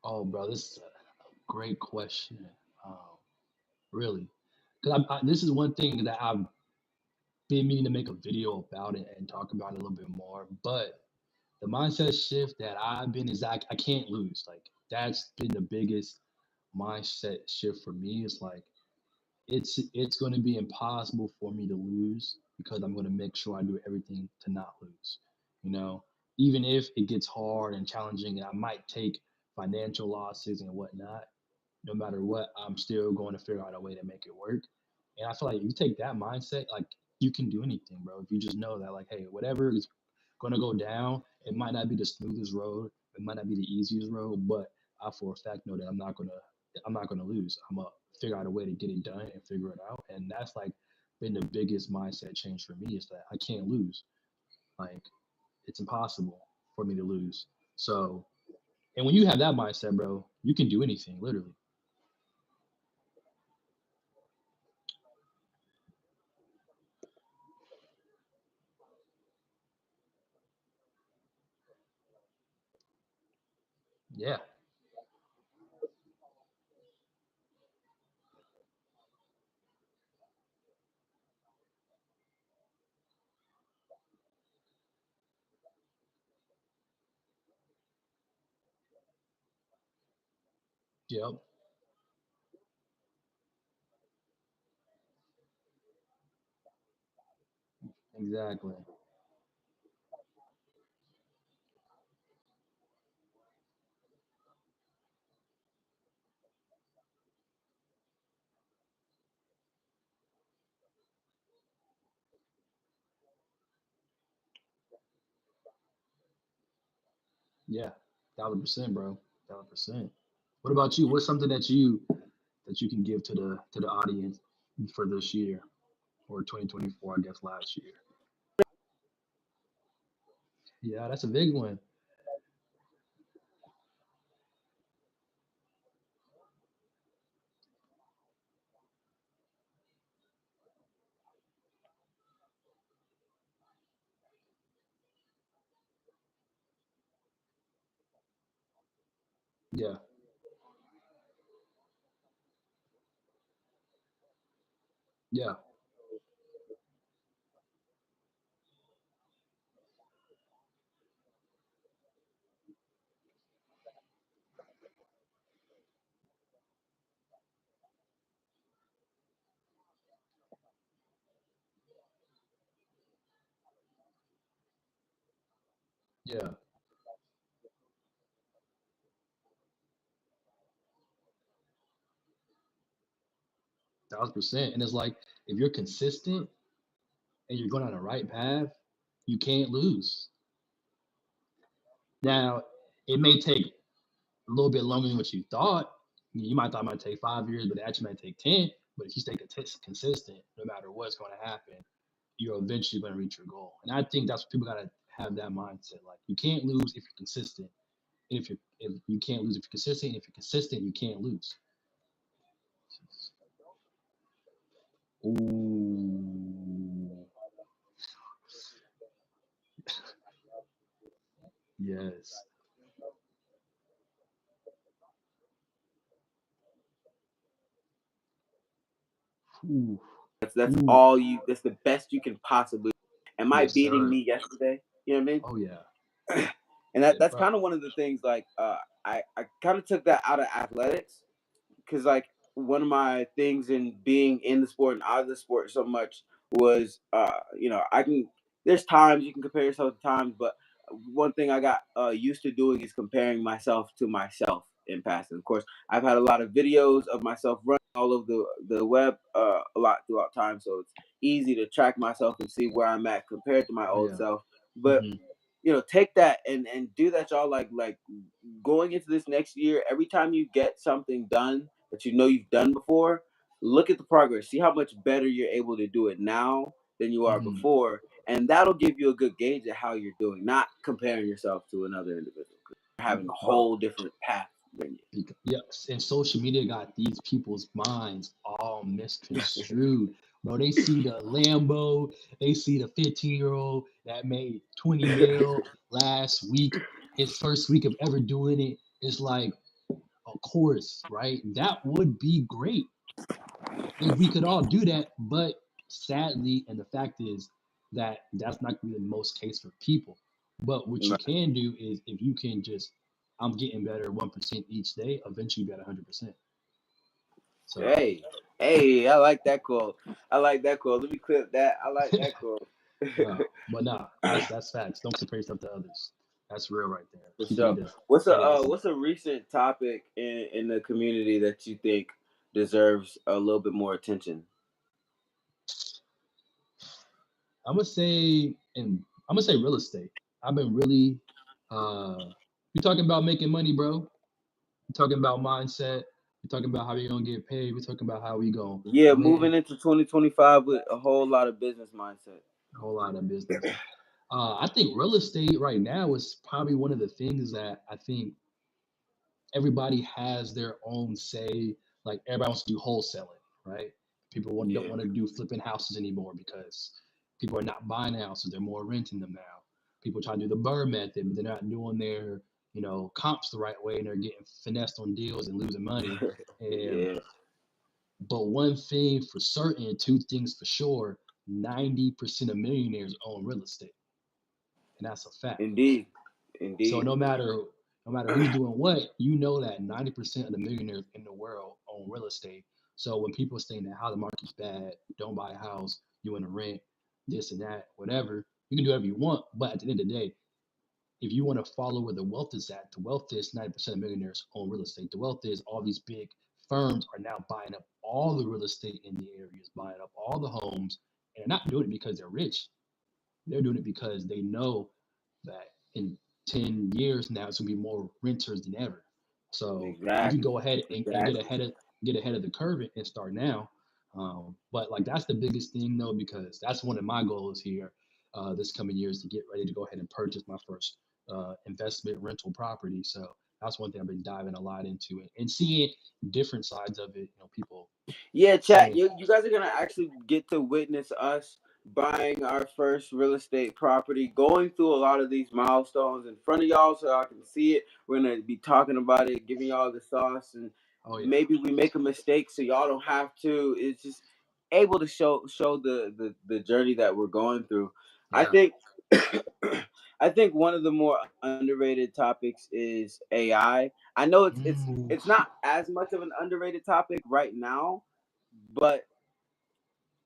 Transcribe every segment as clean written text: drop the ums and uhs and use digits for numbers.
Oh, bro, this is a great question. Um, really, because this is one thing that I've been meaning to make a video about it and talk about it a little bit more. But the mindset shift that I've been is I can't lose. Like that's been the biggest mindset shift for me. It's like it's going to be impossible for me to lose because I'm going to make sure I do everything to not lose. You know, even if it gets hard and challenging, and I might take financial losses and whatnot. No matter what, I'm still going to figure out a way to make it work. And I feel like if you take that mindset, like you can do anything, bro. If you just know that, like, hey, whatever is going to go down, it might not be the smoothest road, it might not be the easiest road, but I for a fact know that I'm not gonna lose. I'm gonna figure out a way to get it done and figure it out. And that's like been the biggest mindset change for me is that I can't lose. Like it's impossible for me to lose. So, and when you have that mindset, bro, you can do anything, literally. Yeah, yep, exactly. Yeah, 1,000%, bro. 1,000%. What about you? What's something that you can give to the audience for this year or 2024, I guess last year? Yeah, that's a big one. Yeah, yeah, yeah, 1,000%. And it's like if you're consistent and you're going on the right path, you can't lose. Now, it may take a little bit longer than what you thought. You might thought it might take 5 years, but it actually might take 10. But if you stay consistent, no matter what's going to happen, you're eventually going to reach your goal. And I think that's what people got to have that mindset. Like you can't lose if you're consistent. And if you can't lose if you're consistent, if you're consistent, you can't lose. Ooh, yes. Ooh, That's ooh, all you. That's the best you can possibly. Am I yes, beating sir. me yesterday? You know what I mean? Oh yeah, And yeah, that's bro. kind of one of the things. Like, I kind of took that out of athletics because like one of my things in being in the sport and out of the sport so much was I can there's times you can compare yourself to times, but one thing I got used to doing is comparing myself to myself in passing. Of course, I've had a lot of videos of myself running all over the web a lot throughout time, so it's easy to track myself and see where I'm at compared to my Oh old yeah. self. But Hmm. take that and do that, y'all. Like going into this next year, every time you get something done that you know you've done before, look at the progress. See how much better you're able to do it now than you are Hmm. before, and that'll give you a good gauge of how you're doing. Not comparing yourself to another individual. having a bro. whole different path than Yes, and social media got these people's minds all misconstrued. Bro, they see the Lambo, they see the 15-year-old that made 20 mil last week, his first week of ever doing it. It's like, of course, right? That would be great if we could all do that, but sadly, and the fact is that that's not going to be the most case for people. But what you. you can do is if you can just, I'm getting better 1% each day, eventually you get 100%. So, Hey, hey, I like that quote. I like that quote. Let me clip that. I like that quote. but nah, that's facts. Don't compare yourself to others. That's real right there. For People need sure. to What's pay their attention. a recent topic in the community that you think deserves a little bit more attention? I'm gonna say, and I'm gonna say real estate. I've been really, we talking about making money, bro. We're talking about mindset. We're talking about how you're gonna get paid. We're talking about how we gonna Yeah, win moving into 2025 with a whole lot of business mindset. a whole lot of business. I think real estate right now is probably one of the things that I think everybody has their own say. Like everybody wants to do wholesaling, right? People don't Yeah. want to do flipping houses anymore because people are not buying houses; they're more renting them now. People try to do the BRRRR method, but they're not doing their comps the right way, and they're getting finessed on deals and losing money. And Yeah. but one thing for certain, two things for sure: 90% of millionaires own real estate, and that's a fact. Indeed. So Indeed. no matter who's doing what, you know that 90% of the millionaires in the world own real estate. So when people are saying that how the market's bad, don't buy a house, you want to rent, this and that, whatever, you can do whatever you want. But at the end of the day, if you want to follow where the wealth is at, the wealth is 90% of millionaires own real estate. The wealth is all these big firms are now buying up all the real estate in the areas, buying up all the homes, and they're not doing it because they're rich. They're doing it because they know that in 10 years now it's gonna be more renters than ever. So you can Exactly. go ahead and get Exactly. ahead of the curve and start now. But like that's the biggest thing though, because that's one of my goals here this coming year is to get ready to go ahead and purchase my first investment rental property. So that's one thing I've been diving a lot into and seeing different sides of it. People Yeah, chat. saying, You guys are gonna actually get to witness us buying our first real estate property, going through a lot of these milestones in front of y'all, so y'all can see it. We're gonna be talking about it, giving y'all the sauce, and oh yeah, maybe we make a mistake, so y'all don't have to. It's just able to show the journey that we're going through. I yeah. think. I think one of the more underrated topics is AI. I know Ooh, it's not as much of an underrated topic right now, but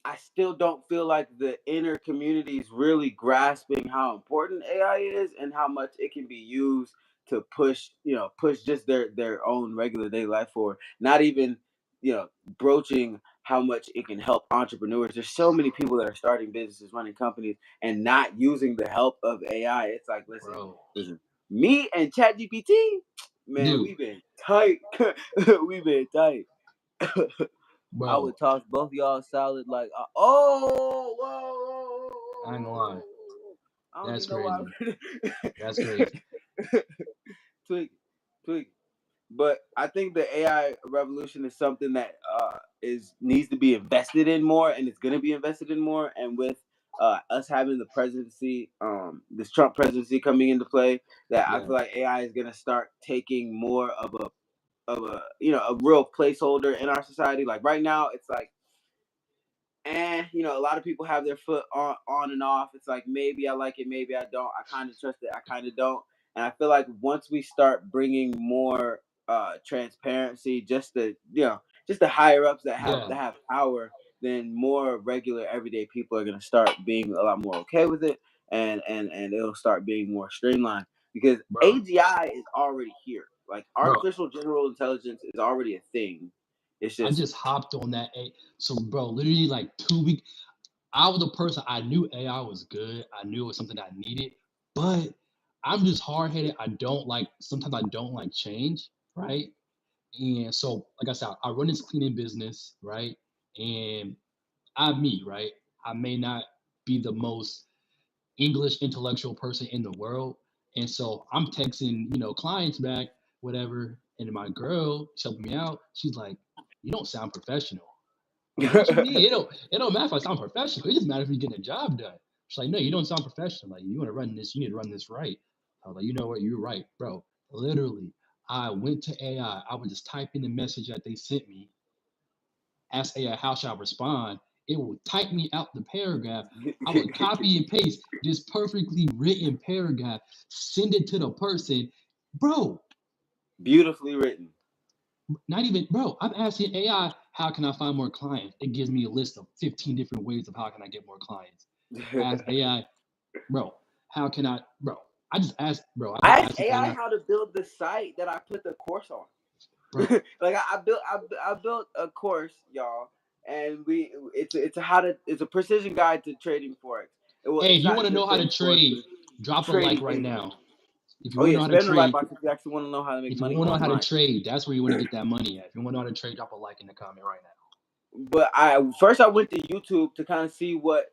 I still don't feel like the inner community is really grasping how important AI is and how much it can be used to push just their own regular day life forward. Not even, broaching how much it can help entrepreneurs. There's so many people that are starting businesses, running companies, and not using the help of AI. It's like, bro, listen, me and ChatGPT, man, dude, we've been tight. We've been tight. I bro. would toss both y'all solid like, oh, whoa, whoa, I ain't gonna whoa, lie. whoa. I don't That's even know why. crazy. That's crazy. tweak, tweak. But I think the AI revolution is something that is needs to be invested in more, and it's going to be invested in more. And with us having the presidency, this Trump presidency coming into play, that I Yeah. feel like AI is going to start taking more of a a real placeholder in our society. Like right now, it's like, and a lot of people have their foot on and off. It's like maybe I like it, maybe I don't. I kind of trust it, I kind of don't. And I feel like once we start bringing more transparency, just the higher ups Yeah, that have power, then more regular everyday people are gonna start being a lot more okay with it, and it'll start being more streamlined because bro. AGI is already here. Like Bro, artificial general intelligence is already a thing. It's I just just hopped on that. So, bro, literally like 2 weeks. I was the person I knew AI was good. I knew it was something I needed, but I'm just hard headed. Sometimes I don't like change, right? And so, like I said, I run this cleaning business, right? And I'm me, right? I may not be the most English intellectual person in the world. And so I'm texting, clients back, whatever. And my girl, she's helping me out. She's like, "You don't sound professional." I'm like, "What you mean? It don't matter if I sound professional. It just matters if you're getting a job done." She's like, "No, you don't sound professional. Like, you want to run this, you need to run this right." I was like, "You know what? You're right, bro." Literally, I went to AI. I would just type in the message that they sent me, ask AI how should I respond. It would type me out the paragraph. I would copy and paste this perfectly written paragraph, send it to the person. Bro, Beautifully written. not even, bro, I'm asking AI, how can I find more clients? It gives me a list of 15 different ways of how can I get more clients. Ask AI, bro, how can bro, I just asked, bro, I I was asked asking AI AI, how to build the site that I put the course on. bro, Like I built a course, y'all, and it's a precision guide to trading forex. Well, hey, if it's you not want to to know how to trading forex, but trade, it's drop a like trading right anything. now. If you Oh want to yeah, know how to spend the like trade, box if you actually want to know how to make if you money want to know how to online. trade, that's where you want to get that money at. If you want to know how to trade, drop a like in the comment right now. But I went to YouTube to kind of see what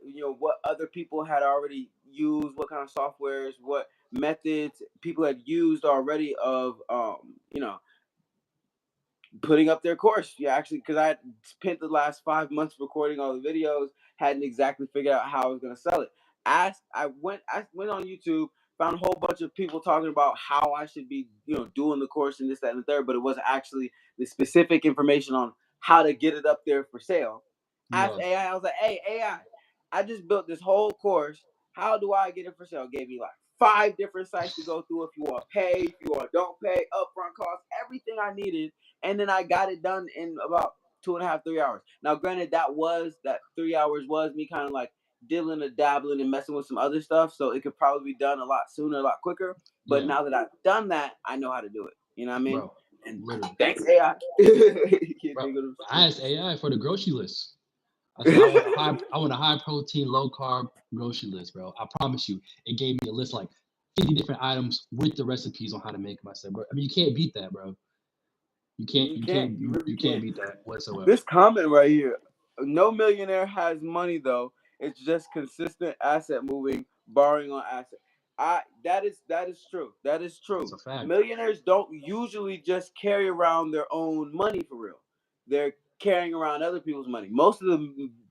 other people had already used, what kind of softwares, what methods people had used already of putting up their course. Yeah, actually, because I had spent the last 5 months recording all the videos, hadn't exactly figured out how I was gonna sell it. I went on YouTube, found a whole bunch of people talking about how I should be, doing the course and this, that, and the third, but it wasn't actually the specific information on how to get it up there for sale. Asked Look, AI, I was like, "Hey AI, I just built this whole course. How do I get it for sale?" Gave me like 5 different sites to go through. If you want to pay, if you want to don't pay, upfront costs, everything I needed, and then I got it done in about 2.5, 3 hours. Now, granted, that 3 hours was me kind of like dibbling and dabbling and messing with some other stuff, so it could probably be done a lot sooner, a lot quicker. But yeah, now that I've done that, I know how to do it. You know what I mean? bro, And literally, thanks AI. You bro. dig what I'm I saying? asked AI for the grocery list. I said I want a high protein, low carb grocery list, bro. I promise you, it gave me a list like 50 different items with the recipes on how to make them. I said, bro, I mean, you can't beat that, bro. You can't, You you can't. can't, You you, really you can't can't. beat that whatsoever. This comment right here. No millionaire has money though. It's just consistent asset moving, borrowing on asset. That is true. That is That's true. a fact. Millionaires don't usually just carry around their own money for real. They're carrying around other people's money. Most of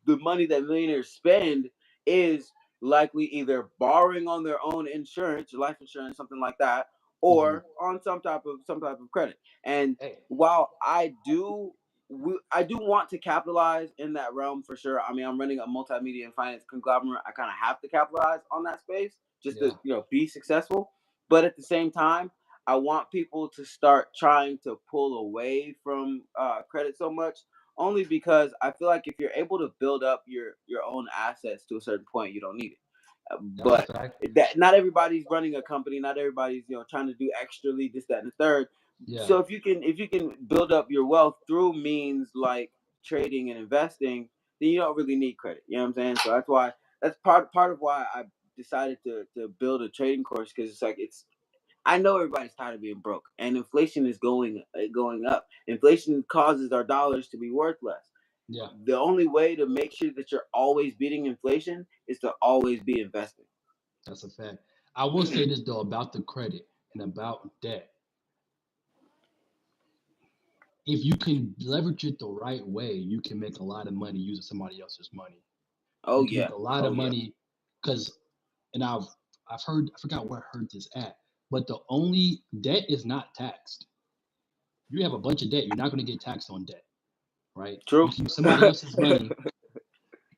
the money that millionaires spend is likely either borrowing on their own insurance, life insurance, something like that, Hmm. or on some type of credit. And Hey, while I do want to capitalize in that realm for sure. I mean, I'm running a multimedia and finance conglomerate. I kind of have to capitalize on that space just to yeah, be successful. But at the same time, I want people to start trying to pull away from credit so much, only because I feel like if you're able to build up your own assets to a certain point, you don't need it. that's a But fact. that not everybody's running a company. Not everybody's trying to do extrally this, that, and the third. Yeah, So if you can build up your wealth through means like trading and investing, then you don't really need credit. You know what I'm saying? So that's part of why I decided to build a trading course, because it's I know everybody's tired of being broke, and inflation is going up. Inflation causes our dollars to be worth less. yeah, The only way to make sure that you're always beating inflation is to always be investing. that's a fact. I will say this though about the credit and about debt. If you can leverage it the right way, you can make a lot of money using somebody else's money. Oh You can yeah, make a lot oh of yeah. money because, and I've heard, I forgot where I heard this at, but the only debt is not taxed. You have a bunch of debt, you're not going to get taxed on debt, right? You True. can use somebody else's money.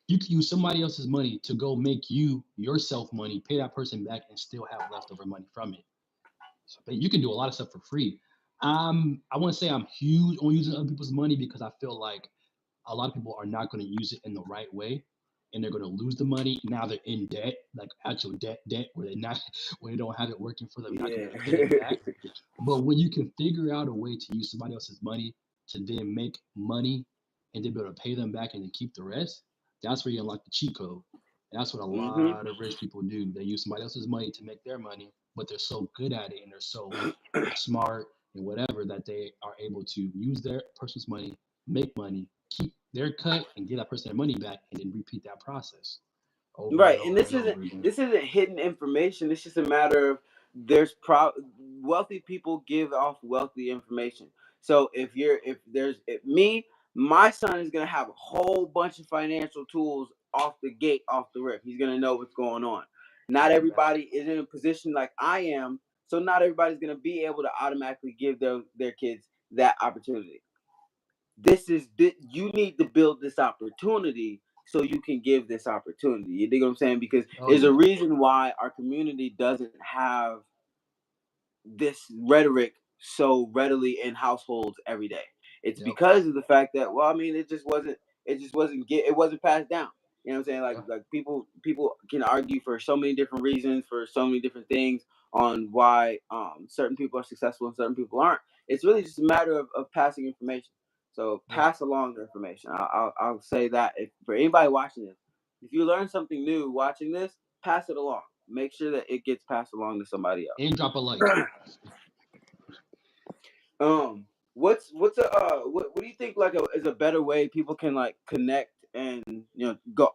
You can use somebody else's money to go make you yourself money, pay that person back, and still have leftover money from it. So you can do a lot of stuff for free. I want to say I'm huge on using other people's money because I feel like a lot of people are not going to use it in the right way, and they're going to lose the money. Now they're in debt, like actual debt, where they not where they don't have it working for them, not going Yeah. to be able to pay it back. But when you can figure out a way to use somebody else's money to then make money and then be able to pay them back and then keep the rest, that's where you unlock the cheat code. And that's what a Mhm. lot of rich people do. They use somebody else's money to make their money, but they're so good at it and they're so smart and whatever that they are able to use their person's money, make money, keep their cut, and give that person their money back, and then repeat that process over and Right, and over this and isn't over again. this isn't hidden information. It's just a matter of there's wealthy people give off wealthy information. So if me, my son is gonna have a whole bunch of financial tools off the gate, off the rip. He's gonna know what's going on. Not everybody is in a position like I am, so not everybody's gonna be able to automatically give their kids that opportunity. You need to build this opportunity so you can give this opportunity. You dig what I'm saying? Because Oh there's a yeah. reason why our community doesn't have this rhetoric so readily in households every day. It's Yep. because of the fact that, well, I mean, it wasn't passed down. You know what I'm saying? Yeah. Like people can argue for so many different reasons, for so many different things on why certain people are successful and certain people aren't. It's really just a matter of passing information. So Yeah. pass along the information. I'll say that for anybody watching this, if you learn something new watching this, pass it along. Make sure that it gets passed along to somebody And drop a like. else. What's a what do you think like is a better way people can like connect and go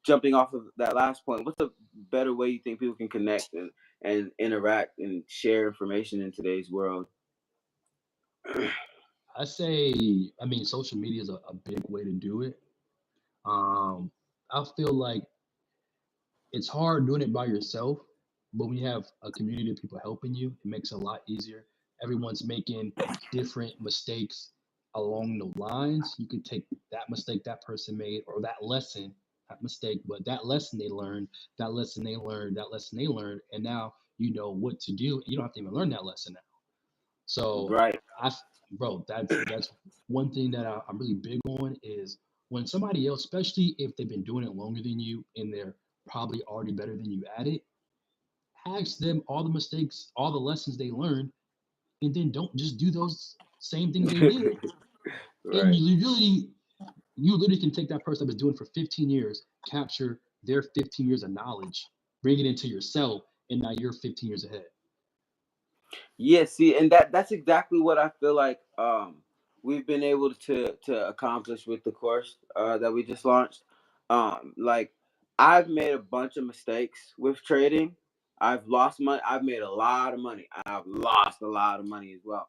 jumping off of that last point? What's a better way you think people can connect and interact and share information in today's world? I say, I mean, social media is a big way to do it. Um, I feel like it's hard doing it by yourself, but when you have a community of people helping you, it makes it a lot easier. Everyone's making different mistakes along the lines. You can take that mistake that person made or that lesson, not mistake, but that lesson they learned, that lesson they learned, that lesson they learned, and now you know what to do. You don't have to even learn that lesson now. So Right. I, bro, that's one thing that I'm really big on is when somebody else, especially if they've been doing it longer than you and they're probably already better than you at it, ask them all the mistakes, all the lessons they learned, and then don't just do those same things they did. And Right. you literally can take that person that was doing it for 15 years, capture their 15 years of knowledge, bring it into yourself, and now you're 15 years ahead. Yeah, see, and that's exactly what I feel like we've been able to accomplish with the course that we just launched. Like I've made a bunch of mistakes with trading. I've lost money. I've made a lot of money. I've lost a lot of money as well.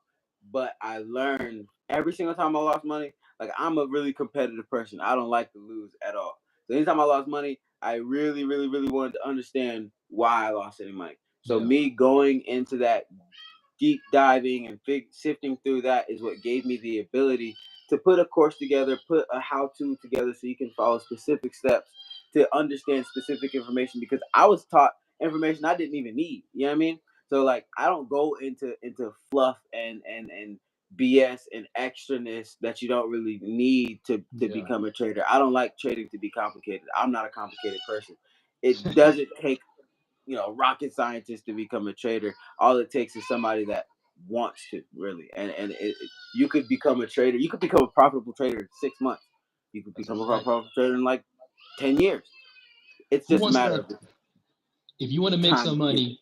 But I learned every single time I lost money. Like I'm a really competitive person. I don't like to lose at all. So anytime I lost money, I really, really, really wanted to understand why I lost any money. So Yeah, me going into that deep diving and sifting through that is what gave me the ability to put a course together, put a how-to together so you can follow specific steps to understand specific information because I was taught information I didn't even need. You know what I mean? So like I don't go into fluff and BS and extraness that you don't really need to yeah. become a trader. I don't like trading to be complicated. I'm not a complicated person. It doesn't take rocket scientist to become a trader. All it takes is somebody that wants to really, you could become a trader. You could become a profitable trader in 6 months. You could That's a become a fact. profitable trader in like 10 years. It's Who just a wants matter to? of If you want to make time some to get money,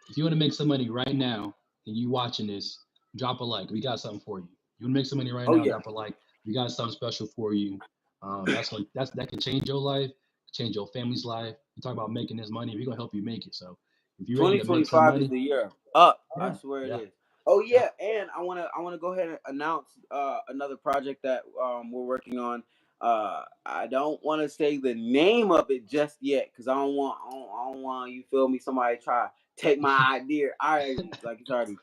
if you want to make some money right now, and you watching this, drop a like. We got something for you. You want to make some money right there. Oh now? yeah, Drop a like. We got something special for you. That can change your life, change your family's life. You talk about making this money. We're gonna help you make it. So if you're ready to make some 2025 is money, the year up. I yeah, swear it yeah, is. Oh yeah. yeah, and I wanna go ahead and announce another project that we're working on. I don't want to say the name of it just yet because I don't want you feel me somebody try to take my idea. It's already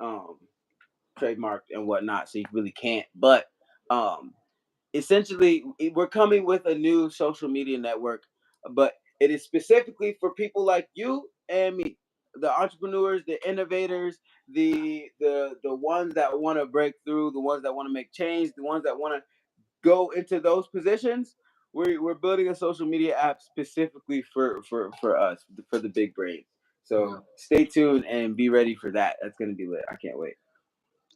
um trademarked and whatnot, so you really can't. But um essentially we're coming with a new social media network, but it is specifically for people like you and me, the entrepreneurs, the innovators, the ones that want to break through, the ones that want to make change, the ones that want to go into those positions. We're building a social media app specifically for us, for the big brains. Yeah. So stay tuned and be ready for that. That's going to be lit. I can't wait.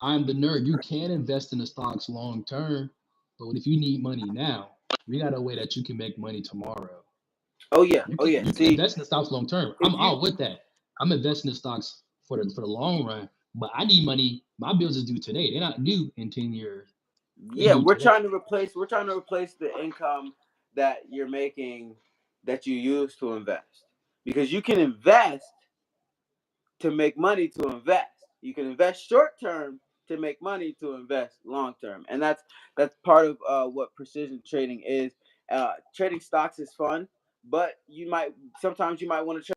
I'm the nerd. You can invest in the stocks long term, but if you need money now, we got a way that you can make money tomorrow. Oh yeah, You oh can yeah. you can See, invest in the stocks long term. I'm if you all with that. I'm investing in stocks for the long run, but I need money. My bills is due today. They're not due in 10 years. They're yeah, due today. we're trying to replace the income that you're making that you use to invest, because you can invest to make money to invest. You can invest short term to make money to invest long term, and that's part of what precision trading is. Trading stocks is fun, but sometimes you might want to trade.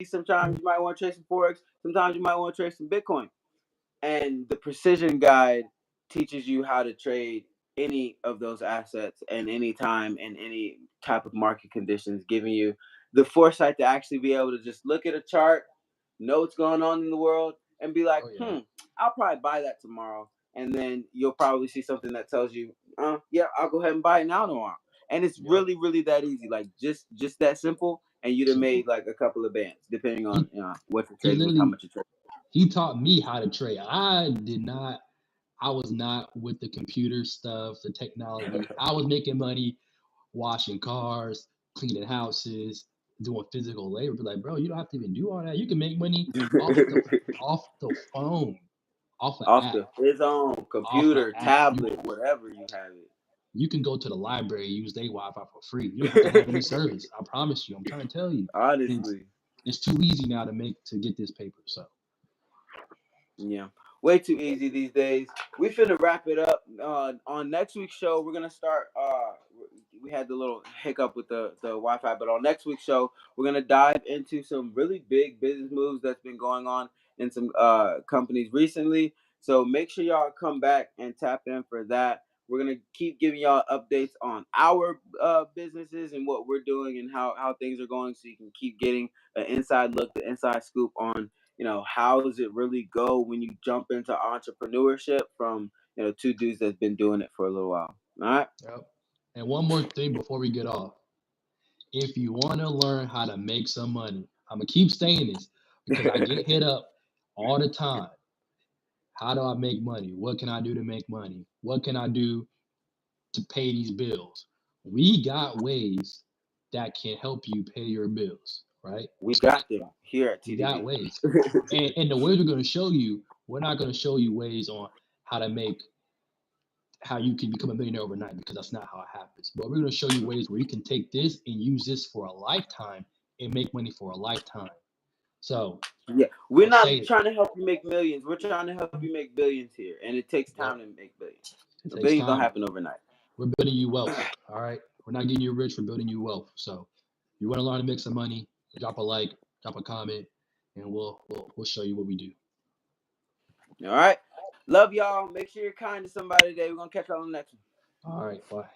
Sometimes you might want to trade some forex. Sometimes you might want to trade some Bitcoin. And the precision guide teaches you how to trade any of those assets and any time and any type of market conditions, giving you the foresight to actually be able to just look at a chart, know what's going on in the world, and be like, Oh yeah. I'll probably buy that tomorrow. And then you'll probably see something that tells you, yeah, I'll go ahead and buy it now tomorrow. And it's Yep. really, really that easy. Like just that simple, and you'd have Simple. made like a couple of bands, depending on He what you're he trading with, how literally much you're trading. he taught me how to trade. I did not. I was not with the computer stuff, the technology. I was making money washing cars, cleaning houses, doing physical labor. But like, bro, you don't have to even do all that. You can make money off the off the phone, off an Off app, his own off an computer, app. tablet, whatever you have it. You can go to the library, use their Wi-Fi for free. You don't have to have any service. I promise you. I'm trying to tell you. It's Honestly, it's too easy now to get this paper. So yeah, way too easy these days. We finna wrap it up. On next week's show, we're gonna start. We had the little hiccup with the Wi-Fi, but on next week's show, we're gonna dive into some really big business moves that's been going on in some companies recently. So make sure y'all come back and tap in for that. We're gonna keep giving y'all updates on our businesses and what we're doing and how things are going, so you can keep getting an inside look, the inside scoop on how does it really go when you jump into entrepreneurship from two dudes that's been doing it for a little while. All right. yep. And one more thing before we get off. If you want to learn how to make some money, I'm gonna keep saying this because I get hit up all the time. How do I make money? What can I do to make money? What can I do to pay these bills? We got ways that can help you pay your bills, right? We got them here at We got TDB. ways. And the ways we're going to show you, we're not going to show you ways on how to make how you can become a millionaire overnight, because that's not how it happens. But we're going to show you ways where you can take this and use this for a lifetime and make money for a lifetime. So Yeah, we're I'll not say it. trying to help you make millions. We're trying to help you make billions here, and it takes time Yep. to make billions. It The takes billions don't time. happen overnight. We're building you wealth. All right. We're not getting you rich. We're building you wealth. So if you want to learn to make some money, drop a like, drop a comment, and we'll show you what we do. All right. Love y'all. Make sure you're kind to somebody today. We're gonna catch y'all on the next one. All right. Bye.